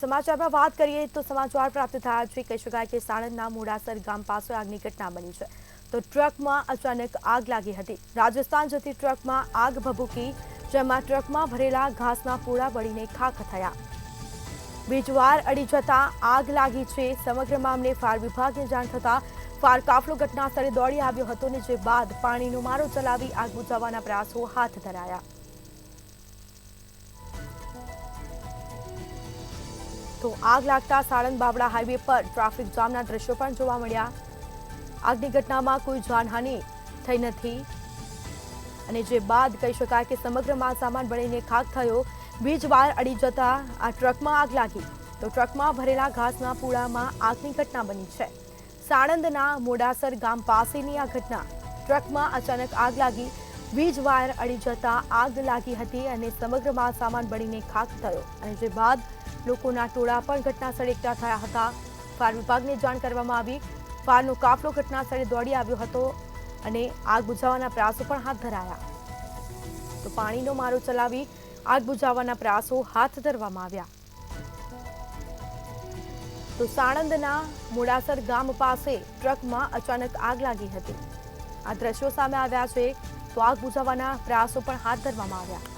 સમાચારમાં વાત કરીએ તો સમાચાર પ્રાપ્ત થયા છે કહી શકાય કે સાણંદના મોડાસર ગામ પાસે આગની ઘટના બની છે તો ટ્રકમાં અચાનક આગ લાગી હતી। રાજસ્થાન જતી ટ્રકમાં આગ ભભૂકી, જેમાં ટ્રકમાં ભરેલા ઘાસના પૂળા બળીને ખાખ થયા। વીજવાર અડી જતા આગ લાગી છે। સમગ્ર મામલે ફાયર વિભાગને જાણ થતા ફાયર કાફલો ઘટના સ્થળે દોડી આવ્યો હતો અને જે બાદ પાણીનો મારો ચલાવી આગ બુઝાવવાના પ્રયાસો હાથ ધરાયા। તો આગ લાગતા સાણંદ બાવળા હાઈવે પર ટ્રાફિક જામના દ્રશ્યો પણ જોવા મળ્યા। આગની ઘટનામાં કોઈ જાનહાનિ થઈ નથી અને જે બાદ કહી શકાય કે સમગ્ર માલસામાન બળીને ખાખ થયો। વીજવાર અડી જતા આ ટ્રકમાં આગ લાગી તો ટ્રકમાં ભરેલા ઘાસના પૂળામાં આગની ઘટના બની છે। સાણંદના મોડાસર ગામ પાસેની આ ઘટના, ટ્રકમાં અચાનક આગ લાગી, વીજવાર અડી જતા આગ લાગી હતી અને સમગ્ર માલસામાન બળીને ખાખ થયો અને જે બાદ લોકોના ટોળા પણ ઘટના સ્થળે એકઠા થયા હતા। ફાયર વિભાગને જાણ કરવામાં આવી। ફાયરનો કાફલો ઘટના સ્થળે દોડી આવ્યો હતો અને આગ બુઝાવવાના પ્રયાસો પણ હાથ ધરાયા। તો પાણીનો મારો ચલાવી આગ બુઝાવવાના પ્રયાસો હાથ ધરવામાં આવ્યા। તો સાણંદના મોડાસર ગામ પાસે ટ્રકમાં અચાનક આગ લાગી હતી। આ દ્રશ્યો સામે આવ્યા છે તો આગ બુઝાવવાના પ્રયાસો પણ હાથ ધરવામાં આવ્યા।